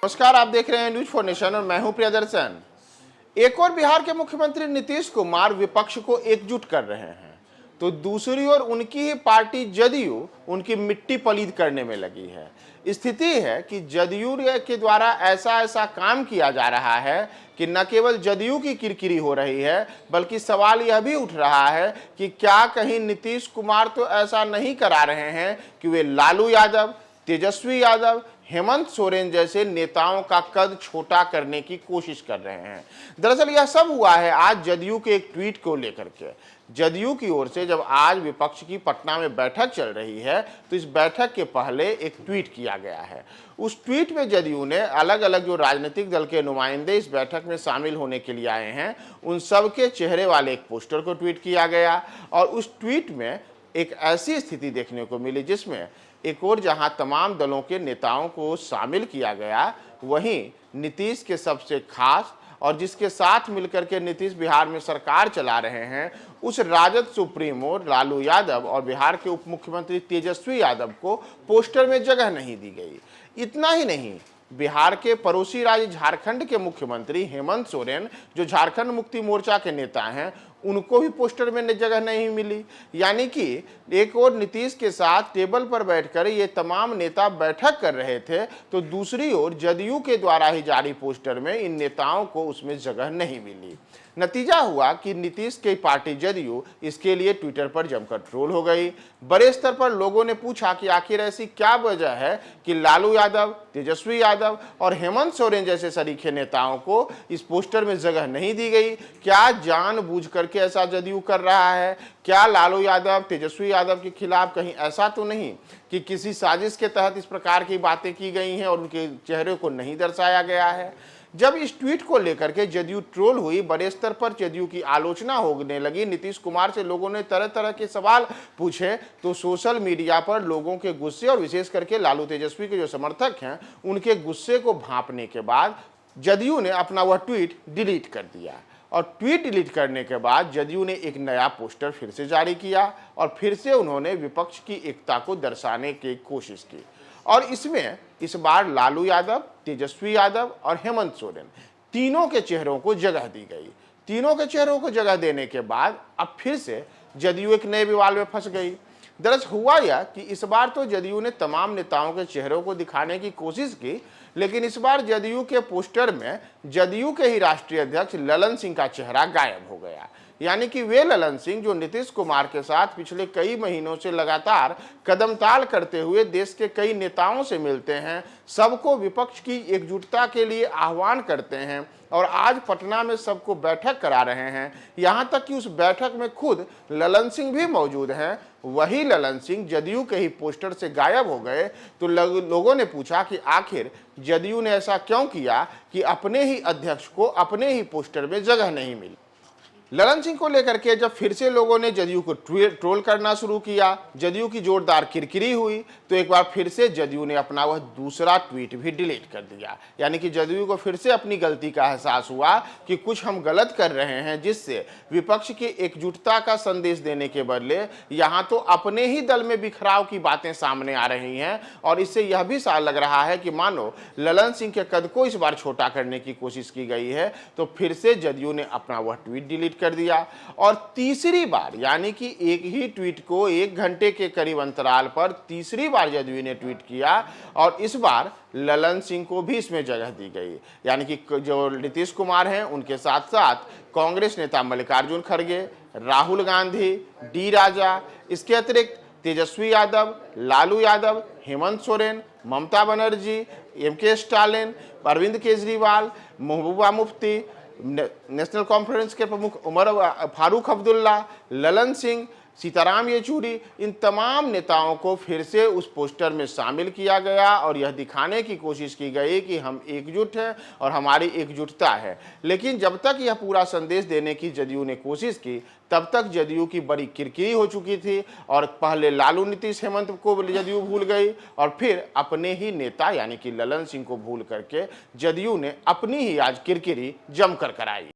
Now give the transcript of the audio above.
नमस्कार, आप देख रहे हैं न्यूज फॉर नेशन और मैं हूं प्रियदर्शन। एक और बिहार के मुख्यमंत्री नीतीश कुमार विपक्ष को एकजुट कर रहे हैं तो दूसरी ओर उनकी ही पार्टी जदयू उनकी मिट्टी पलीद करने में लगी है। स्थिति है कि जदयू के द्वारा ऐसा काम किया जा रहा है कि न केवल जदयू की किरकिरी हो रही है बल्कि सवाल यह भी उठ रहा है कि क्या कहीं नीतीश कुमार तो ऐसा नहीं करा रहे हैं कि वे लालू यादव, तेजस्वी यादव, हेमंत सोरेन जैसे नेताओं का कद छोटा करने की कोशिश कर रहे हैं। दरअसल यह सब हुआ है आज जदयू के एक ट्वीट को लेकर के। जदयू की ओर से जब आज विपक्ष की पटना में बैठक चल रही है तो इस बैठक के पहले एक ट्वीट किया गया है। उस ट्वीट में जदयू ने अलग अलग जो राजनीतिक दल के नुमाइंदे इस बैठक में शामिल होने के लिए आए हैं उन सबके चेहरे वाले एक पोस्टर को ट्वीट किया गया और उस ट्वीट में एक ऐसी स्थिति देखने को मिली जिसमें एक और जहां तमाम दलों के नेताओं को शामिल किया गया, वहीं नीतीश के सबसे खास और जिसके साथ मिलकर के नीतीश बिहार में सरकार चला रहे हैं उस राजद सुप्रीमो लालू यादव और बिहार के उप मुख्यमंत्री तेजस्वी यादव को पोस्टर में जगह नहीं दी गई। इतना ही नहीं, बिहार के पड़ोसी राज्य झारखंड के मुख्यमंत्री हेमंत सोरेन जो झारखंड मुक्ति मोर्चा के नेता हैं उनको भी पोस्टर में जगह नहीं मिली। यानी कि एक और नीतीश के साथ टेबल पर बैठकर ये तमाम नेता बैठक कर रहे थे तो दूसरी ओर जदयू के द्वारा ही जारी पोस्टर में इन नेताओं को उसमें जगह नहीं मिली। नतीजा हुआ कि नीतीश की पार्टी जदयू इसके लिए ट्विटर पर जमकर ट्रोल हो गई। बड़े स्तर पर लोगों ने पूछा कि आखिर ऐसी क्या वजह है कि लालू यादव, तेजस्वी यादव और हेमंत सोरेन जैसे सरीखे नेताओं को इस पोस्टर में जगह नहीं दी गई। क्या जानबूझ करके ऐसा जदयू कर रहा है? क्या लालू यादव, तेजस्वी यादव के खिलाफ कहीं ऐसा तो नहीं कि किसी साजिश के तहत इस प्रकार की बातें की गई हैं और उनके चेहरे को नहीं दर्शाया गया है? जब इस ट्वीट को लेकर के जदयू ट्रोल हुई, बड़े स्तर पर जदयू की आलोचना होने लगी, नीतीश कुमार से लोगों ने तरह तरह के सवाल पूछे तो सोशल मीडिया पर लोगों के गुस्से और विशेष करके लालू तेजस्वी के जो समर्थक हैं उनके गुस्से को भांपने के बाद जदयू ने अपना वह ट्वीट डिलीट कर दिया। और ट्वीट डिलीट करने के बाद जदयू ने एक नया पोस्टर फिर से जारी किया और फिर से उन्होंने विपक्ष की एकता को दर्शाने की कोशिश की और इसमें इस बार लालू यादव, तेजस्वी यादव और हेमंत सोरेन तीनों के चेहरों को जगह दी गई। तीनों के चेहरों को जगह देने के बाद अब फिर से जदयू एक नए विवाद में फंस गई। दरअसल हुआ यह कि इस बार तो जदयू ने तमाम नेताओं के चेहरों को दिखाने की कोशिश की, लेकिन इस बार जदयू के पोस्टर में जदयू के ही राष्ट्रीय अध्यक्ष ललन सिंह का चेहरा गायब हो गया। यानी कि वे ललन सिंह जो नीतीश कुमार के साथ पिछले कई महीनों से लगातार कदमताल करते हुए देश के कई नेताओं से मिलते हैं, सबको विपक्ष की एकजुटता के लिए आह्वान करते हैं और आज पटना में सबको बैठक करा रहे हैं, यहाँ तक कि उस बैठक में खुद ललन सिंह भी मौजूद हैं, वही ललन सिंह जदयू के ही पोस्टर से गायब हो गए। तो लोगों ने पूछा कि आखिर जदयू ने ऐसा क्यों किया कि अपने ही अध्यक्ष को अपने ही पोस्टर में जगह नहीं मिली। ललन सिंह को लेकर के जब फिर से लोगों ने जदयू को ट्रोल करना शुरू किया, जदयू की जोरदार किरकिरी हुई तो एक बार फिर से जदयू ने अपना वह दूसरा ट्वीट भी डिलीट कर दिया। यानी कि जदयू को फिर से अपनी गलती का एहसास हुआ कि कुछ हम गलत कर रहे हैं, जिससे विपक्ष की एकजुटता का संदेश देने के बदले यहाँ तो अपने ही दल में बिखराव की बातें सामने आ रही हैं और इससे यह भी लग रहा है कि मानो ललन सिंह के कद को इस बार छोटा करने की कोशिश की गई है। तो फिर से जदयू ने अपना वह ट्वीट डिलीट कर दिया और तीसरी बार, यानी कि एक ही ट्वीट को 1 घंटे के करीब अंतराल पर तीसरी बार जदयू ने ट्वीट किया और इस बार ललन सिंह को भी इसमें जगह दी गई। यानी कि जो नीतीश कुमार हैं उनके साथ साथ कांग्रेस नेता मल्लिकार्जुन खड़गे, राहुल गांधी, डी राजा, इसके अतिरिक्त Tejashwi Yadav, Lalu Yadav, Hemant Soren, Mamata Banerjee, MK. Stalin, Arvind Kejriwal, Mehbooba Mufti, national conference के प्रमुख उमर फारूक अब्दुल्ला, ललन सिंह, सीताराम येचूरी, इन तमाम नेताओं को फिर से उस पोस्टर में शामिल किया गया और यह दिखाने की कोशिश की गई कि हम एकजुट हैं और हमारी एकजुटता है। लेकिन जब तक यह पूरा संदेश देने की जदयू ने कोशिश की तब तक जदयू की बड़ी किरकिरी हो चुकी थी और पहले लालू, नीतीश, हेमंत को जदयू भूल गई और फिर अपने ही नेता यानी कि ललन सिंह को भूल करके जदयू ने अपनी ही आज किरकिरी जमकर कराई।